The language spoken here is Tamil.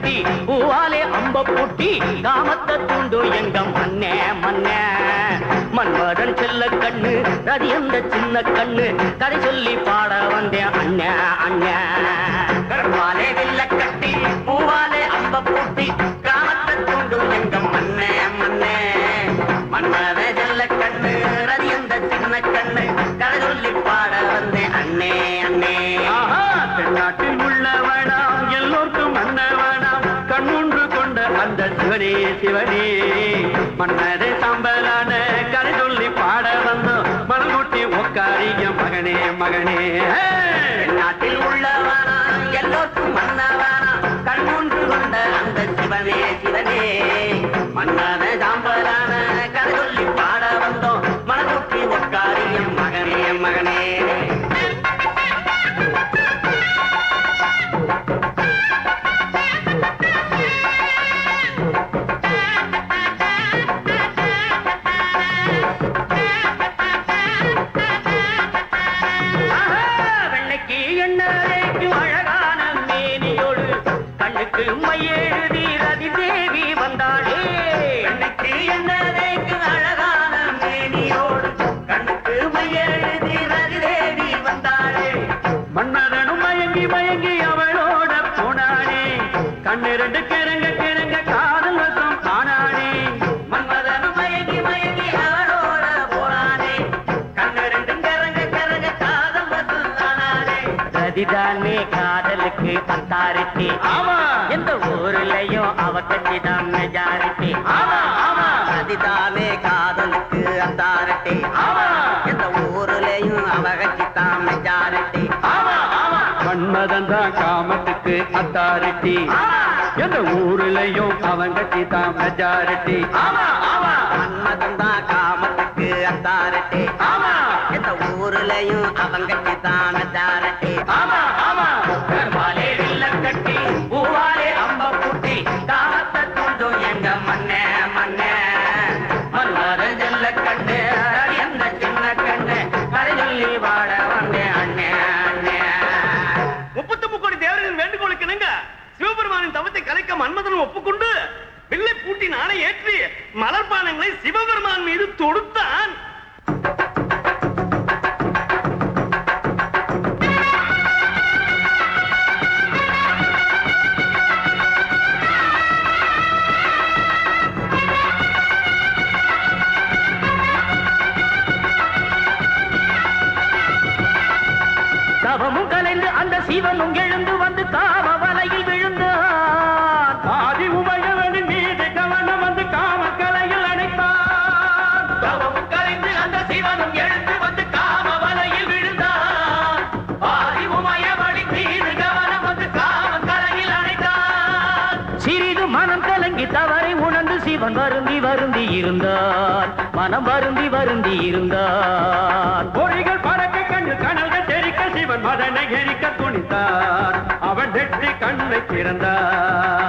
கட்டி பூவாலே அம்ப பூட்டி காமத்தை தூண்டு எங்க மண்ணே மண்ணே மன்மதன் செல்ல கண்ணு ரதி அந்த சின்ன கண்ணு கதை சொல்லி பாட வந்தேன் அண்ணே அண்ணே கருவாலே வில்ல கட்டி பூவாலே அம்ப பூட்டி காமத்தை தூண்டு எங்க மண்ணே மண்ணே மன்மதன் செல்ல கண்ணு ரதி அந்த சின்ன கண்ணு கதை சொல்லி பாட வந்தேன் அண்ணே அண்ணே தென்னாட்டில் உள்ளவனா எல்லோருக்கும் மன்னவனா கண்ணொன்று கொண்ட அந்த சிவனே சிவனே மன்னரே சாம்பலான கதை சொல்லி பாட வந்தோம் மனமுட்டி உக்காரிய மகனே மகனே நாட்டில் உள்ளவனா எல்லோருக்கும் மன்னவனா கண்ணொன்று கொண்ட அந்த சிவனே சிவனே மன்னர சாம்பலான கதை சொல்லி பாட வந்தோம் மனமுட்டி உக்காரிய மகனே மகனே மையெழுதி ரதி தேவி வந்தாளே கண்ணுக்கு என்னதைக்கு அழகான மேனியோடு கண்ணுக்கு மையெழுதி ரதி தேவி வந்தாளே மன்னரனும் மயங்கி மயங்கி அவளோட போனானே கண்ணு ரெண்டு கிறங்க கிறங்க காதல் வசம் ஆனானே மன்மதனும் மயங்கி மயங்கி அவளோட போனானே கண்ணு ரெண்டு கிறங்க கிறங்க காதல் வசம் ஆனானே ரதிதானே காதலுக்கு அத்தாரிட்டி ஆமா எந்த ஊர்லயும் அவ கட்சிதான் மெஜாரிட்டி ஆமா ஆமா அதுதானே காதலுக்கு அத்தாரிட்டி ஆமா எந்த ஊர்லயும் அவ கட்சிதான் மெஜாரிட்டி ஆமா ஆமா மன்மதன் தான் காமத்துக்கு அத்தாரிட்டி எந்த ஊர்லயும் அவன் கட்சி தான் மெஜாரிட்டி ஆமா ஆமா மன்மதன் தான் காமத்துக்கு அத்தாரிட்டி ஆமா எந்த ஊர்லயும் அவன் கட்சிதான் மெஜாரிட்டி ஆமா ஆமா கருவாலே வில்ல கட்டி பூவாலே அம்ப பூட்டி காமத்தை தூண்டும் எங்க மண்ணே மண்ணே மன்மத ஜல்ல கண்ணு எந்த சின்ன கண்ணு கதை சொல்லி வாட வந்தேன் அண்ணே அண்ணே 33 கோடி தேவரின் வேண்டுகோளுக்கு இணங்க சிவபெருமானின் தவத்தை கலைக்க மன்மதன் ஒப்புக்கொண்டு வில்லை பூட்டி நாளை ஏற்றி மலர்பானங்களை சிவபெருமான் மீது தொடுத்தான். தவமும் கலைந்து அந்த சிவனும் எழுந்து வந்து காம வலையில் விழுந்தான். ஆதி உமையவனின் மீது கவனம் வந்து காம கலையில் அணைத்தான். தவமும் கலைந்து அந்த சிவனும் எழுந்து வந்து காம வலையில் விழுந்தான். ஆதி உமையவனின் மீது கவனம் வந்து காம கலையில் அணைத்தான். சிறிது மனம் கலங்கி தவறை உணர்ந்து சிவன் வருந்தி வருந்தி இருந்தான். மனம் வருந்தி வருந்தி இருந்தான். பொறிகள் பறக்க கண்ணு கனல்கள் தெரிக்க சிவன் மதனை எரிக்க துணித்தான். அவன் வெற்றி கண்ணை திறந்தான்.